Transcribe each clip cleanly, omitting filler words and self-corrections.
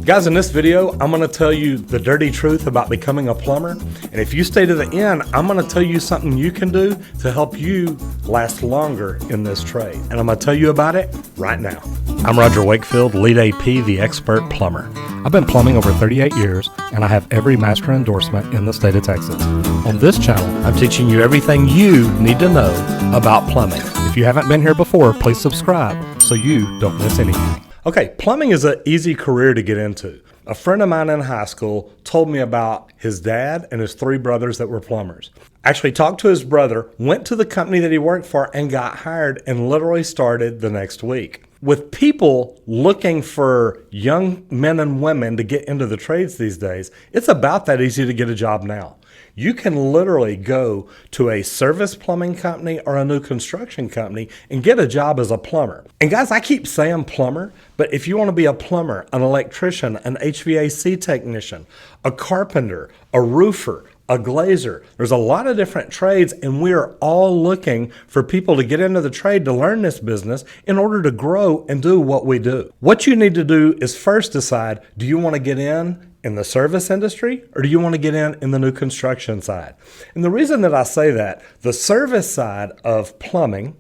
Guys, in this video, I'm going to tell you the dirty truth about becoming a plumber. And if you stay to the end, I'm going to tell you something you can do to help you last longer in this trade. And I'm going to tell you about it right now. I'm Roger Wakefield, lead AP, the expert plumber. I've been plumbing over 38 years, and I have every master endorsement in the state of Texas. On this channel, I'm teaching you everything you need to know about plumbing. If you haven't been here before, please subscribe so you don't miss anything. Okay, plumbing is an easy career to get into. A friend of mine in high school told me about his dad and his three brothers that were plumbers. Actually talked to his brother, went to the company that he worked for and got hired and literally started the next week. With people looking for young men and women to get into the trades these days, it's about that easy to get a job now. You can literally go to a service plumbing company or a new construction company and get a job as a plumber. And guys, I keep saying plumber, but if you want to be a plumber, an electrician, an HVAC technician, a carpenter, a roofer, a glazer, there's a lot of different trades, and we are all looking for people to get into the trade to learn this business in order to grow and do what we do. What you need to do is first decide, do you want to get in the service industry, or do you want to get in the new construction side? And the reason that I say that, the service side of plumbing,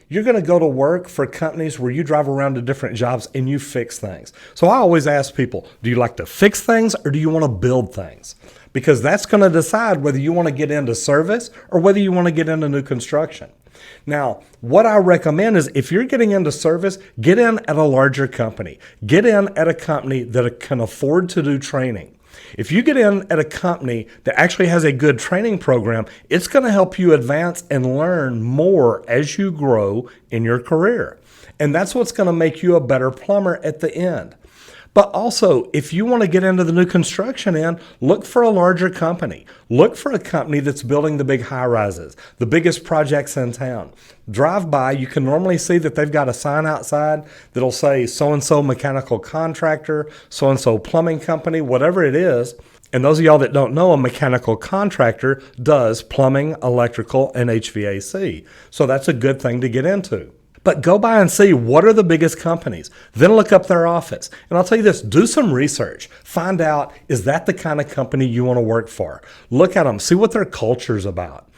you're going to go to work for companies where you drive around to different jobs and you fix things. So I always ask people, do you like to fix things or do you want to build things? Because that's going to decide whether you want to get into service or whether you want to get into new construction. Now, what I recommend is if you're getting into service, get in at a larger company. Get in at a company that can afford to do training. If you get in at a company that actually has a good training program, it's going to help you advance and learn more as you grow in your career. And that's what's going to make you a better plumber at the end. But also, if you want to get into the new construction end, look for a larger company. Look for a company that's building the big high-rises, the biggest projects in town. Drive by, you can normally see that they've got a sign outside that'll say so-and-so mechanical contractor, so-and-so plumbing company, whatever it is. And those of y'all that don't know, a mechanical contractor does plumbing, electrical, and HVAC. So that's a good thing to get into. But go by and see what are the biggest companies. Then look up their office. And I'll tell you this, do some research. Find out, is that the kind of company you want to work for? Look at them, see what their culture's about.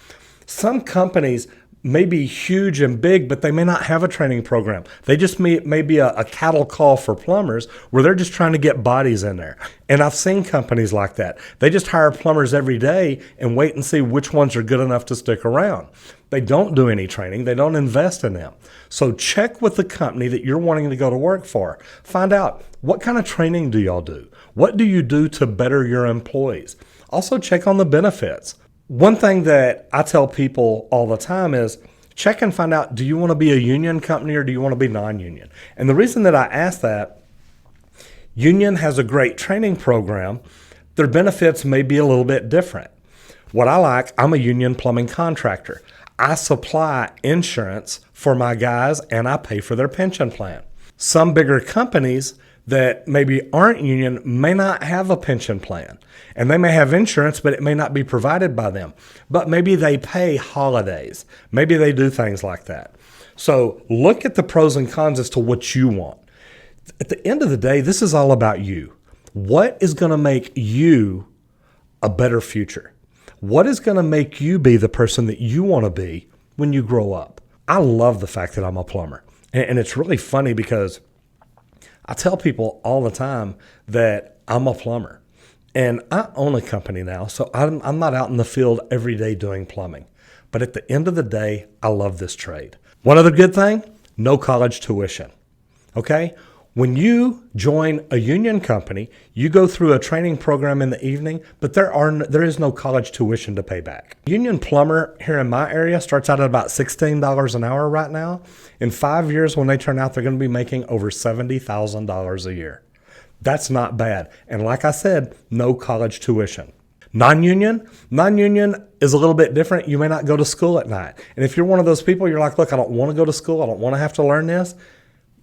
Some companies may be huge and big, but they may not have a training program. They just may be a cattle call for plumbers where they're just trying to get bodies in there. And I've seen companies like that. They just hire plumbers every day and wait and see which ones are good enough to stick around. They don't do any training. They don't invest in them. So check with the company that you're wanting to go to work for. Find out, what kind of training do y'all do? What do you do to better your employees? Also check on the benefits. One thing that I tell people all the time is check and find out, do you want to be a union company or do you want to be non-union? And the reason that I ask that, union has a great training program. Their benefits may be a little bit different. What I like, I'm a union plumbing contractor. I supply insurance for my guys and I pay for their pension plan. Some bigger companies that maybe aren't union may not have a pension plan, and they may have insurance, but it may not be provided by them. But maybe they pay holidays. Maybe they do things like that. So look at the pros and cons as to what you want. At the end of the day, this is all about you. What is going to make you a better future? What is going to make you be the person that you want to be when you grow up? I love the fact that I'm a plumber. And it's really funny because I tell people all the time that I'm a plumber. And I own a company now, so I'm not out in the field every day doing plumbing. But at the end of the day, I love this trade. One other good thing, no college tuition. Okay? When you join a union company, you go through a training program in the evening, but there is no college tuition to pay back. Union plumber here in my area starts out at about $16 an hour right now. In 5 years, when they turn out, they're going to be making over $70,000 a year. That's not bad. And like I said, no college tuition. Non-union is a little bit different. You may not go to school at night. And if you're one of those people, you're like, look, I don't want to go to school. I don't want to have to learn this.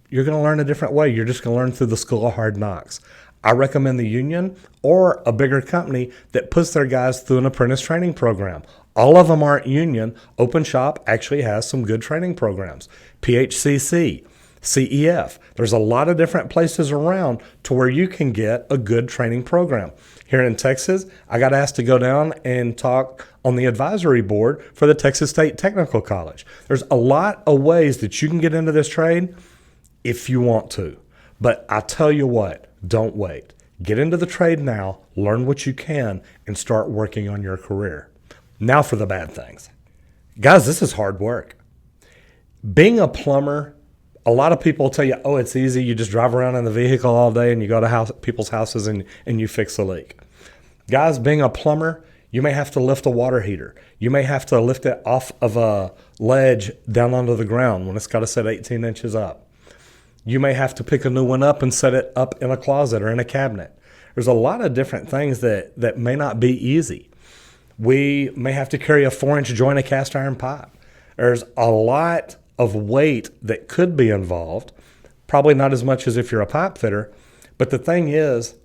You're going to learn a different way. You're just going to learn through the school of hard knocks. I recommend the union or a bigger company that puts their guys through an apprentice training program. All of them aren't union. Open Shop actually has some good training programs. PHCC, CEF. There's a lot of different places around to where you can get a good training program. Here in Texas, I got asked to go down and talk on the advisory board for the Texas State Technical College. There's a lot of ways that you can get into this trade if you want to. But I tell you what, don't wait. Get into the trade now, learn what you can, and start working on your career. Now for the bad things. Guys, this is hard work. Being a plumber, a lot of people tell you, oh, it's easy. You just drive around in the vehicle all day and you go to people's houses and you fix a leak. Guys, being a plumber, you may have to lift a water heater. You may have to lift it off of a ledge down onto the ground when it's got to set 18 inches up. You may have to pick a new one up and set it up in a closet or in a cabinet. There's a lot of different things that may not be easy. We may have to carry a 4-inch joint of cast iron pipe. There's a lot of weight that could be involved, probably not as much as if you're a pipe fitter. But the thing is,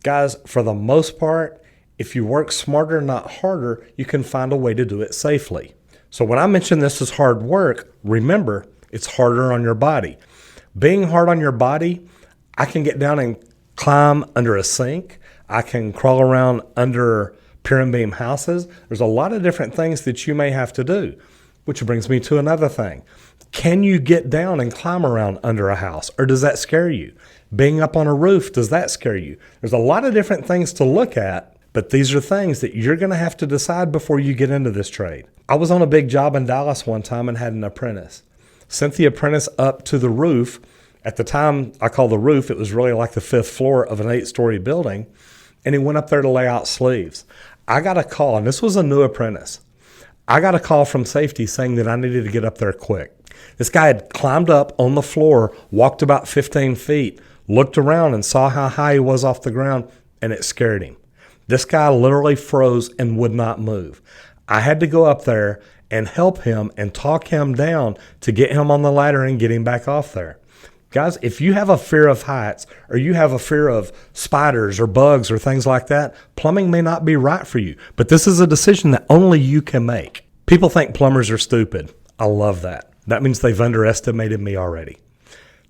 guys, for the most part, if you work smarter, not harder, you can find a way to do it safely. So when I mention this as hard work, remember, it's harder on your body. Being hard on your body, I can get down and climb under a sink. I can crawl around under pier and beam houses. There's a lot of different things that you may have to do, which brings me to another thing. Can you get down and climb around under a house, or does that scare you? Being up on a roof, does that scare you? There's a lot of different things to look at, but these are things that you're going to have to decide before you get into this trade. I was on a big job in Dallas one time and had an apprentice. Sent the apprentice up to the roof. At the time, I call the roof, it was really like the 5th floor of an 8-story building, and he went up there to lay out sleeves. I got a call, and this was a new apprentice. I got a call from safety saying that I needed to get up there quick. This guy had climbed up on the floor, walked about 15 feet, looked around and saw how high he was off the ground, and it scared him. This guy literally froze and would not move. I had to go up there and help him and talk him down to get him on the ladder and get him back off there. Guys, if you have a fear of heights or you have a fear of spiders or bugs or things like that, plumbing may not be right for you. But this is a decision that only you can make. People think plumbers are stupid. I love that. That means they've underestimated me already.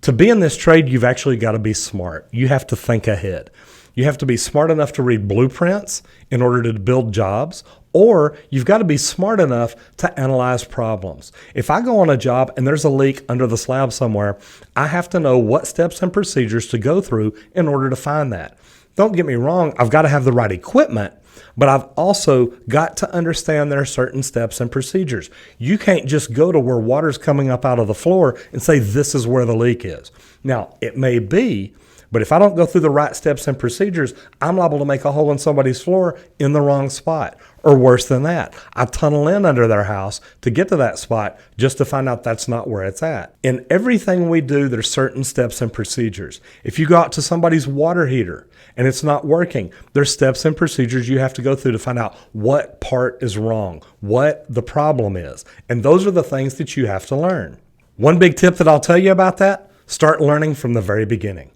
To be in this trade, you've actually got to be smart. You have to think ahead. You have to be smart enough to read blueprints in order to build jobs, or you've got to be smart enough to analyze problems. If I go on a job and there's a leak under the slab somewhere, I have to know what steps and procedures to go through in order to find that. Don't get me wrong, I've got to have the right equipment, but I've also got to understand there are certain steps and procedures. You can't just go to where water's coming up out of the floor and say this is where the leak is. Now, it may be, but if I don't go through the right steps and procedures, I'm liable to make a hole in somebody's floor in the wrong spot. Or worse than that, I tunnel in under their house to get to that spot just to find out that's not where it's at. In everything we do, there's certain steps and procedures. If you go out to somebody's water heater and it's not working, there's steps and procedures you have to go through to find out what part is wrong, what the problem is. And those are the things that you have to learn. One big tip that I'll tell you about that, start learning from the very beginning.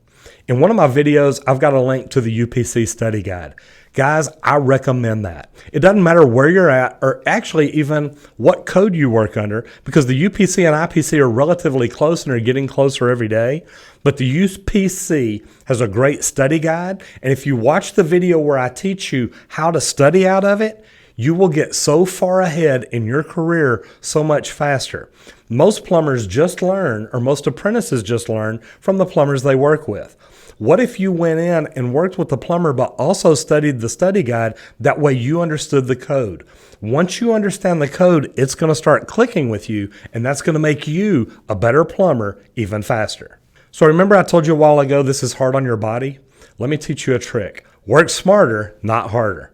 In one of my videos, I've got a link to the UPC study guide. Guys, I recommend that. It doesn't matter where you're at or actually even what code you work under, because the UPC and IPC are relatively close and are getting closer every day. But the UPC has a great study guide. And if you watch the video where I teach you how to study out of it, you will get so far ahead in your career so much faster. Most plumbers just learn, or most apprentices just learn from the plumbers they work with. What if you went in and worked with the plumber but also studied the study guide? That way you understood the code. Once you understand the code, it's going to start clicking with you, and that's going to make you a better plumber even faster. So remember I told you a while ago this is hard on your body? Let me teach you a trick. Work smarter, not harder.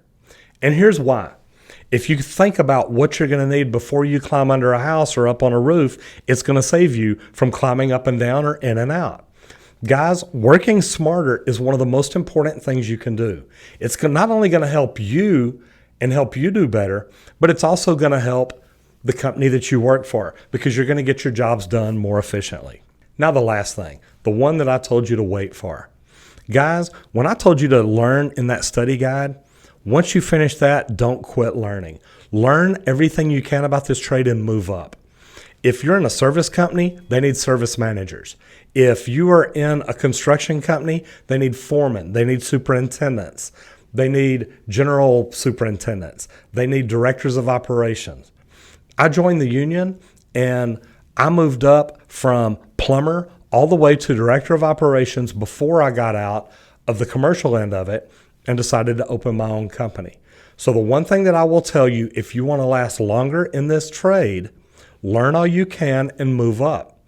And here's why. If you think about what you're going to need before you climb under a house or up on a roof, it's going to save you from climbing up and down or in and out. Guys, working smarter is one of the most important things you can do. It's not only going to help you and help you do better, but it's also going to help the company that you work for, because you're going to get your jobs done more efficiently. Now the last thing, the one that I told you to wait for. Guys, when I told you to learn in that study guide, once you finish that, don't quit learning. Learn everything you can about this trade and move up. If you're in a service company, they need service managers. If you are in a construction company, they need foremen, they need superintendents, they need general superintendents, they need directors of operations. I joined the union and I moved up from plumber all the way to director of operations before I got out of the commercial end of it and decided to open my own company. So the one thing that I will tell you, if you want to last longer in this trade, learn all you can and move up.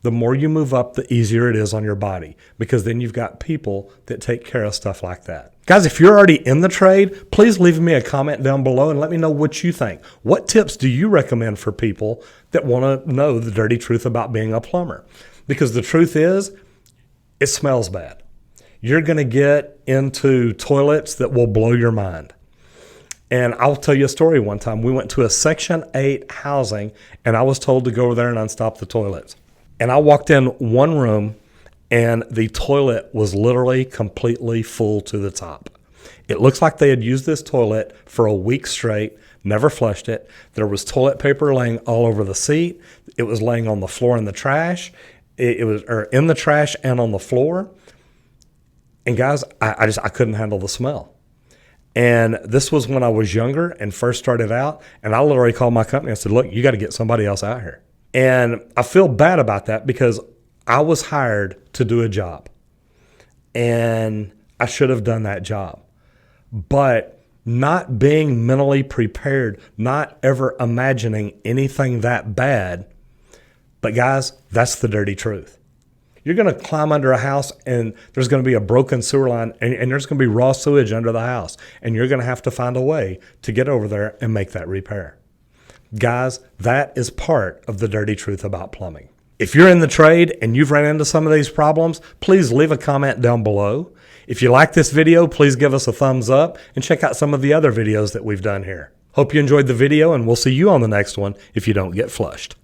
The more you move up, the easier it is on your body, because then you've got people that take care of stuff like that. Guys, if you're already in the trade, please leave me a comment down below and let me know what you think. What tips do you recommend for people that want to know the dirty truth about being a plumber? Because the truth is, it smells bad. You're going to get into toilets that will blow your mind. And I'll tell you a story. One time we went to a Section 8 housing and I was told to go over there and unstop the toilets. And I walked in one room and the toilet was literally completely full to the top. It looks like they had used this toilet for a week straight, never flushed it. There was toilet paper laying all over the seat. It was laying on the floor in the trash. It was in the trash and on the floor. And guys, I couldn't handle the smell. And this was when I was younger and first started out. And I literally called my company and said, look, you got to get somebody else out here. And I feel bad about that because I was hired to do a job. And I should have done that job. But not being mentally prepared, not ever imagining anything that bad. But guys, that's the dirty truth. You're going to climb under a house and there's going to be a broken sewer line and there's going to be raw sewage under the house. And you're going to have to find a way to get over there and make that repair. Guys, that is part of the dirty truth about plumbing. If you're in the trade and you've ran into some of these problems, please leave a comment down below. If you like this video, please give us a thumbs up and check out some of the other videos that we've done here. Hope you enjoyed the video and we'll see you on the next one if you don't get flushed.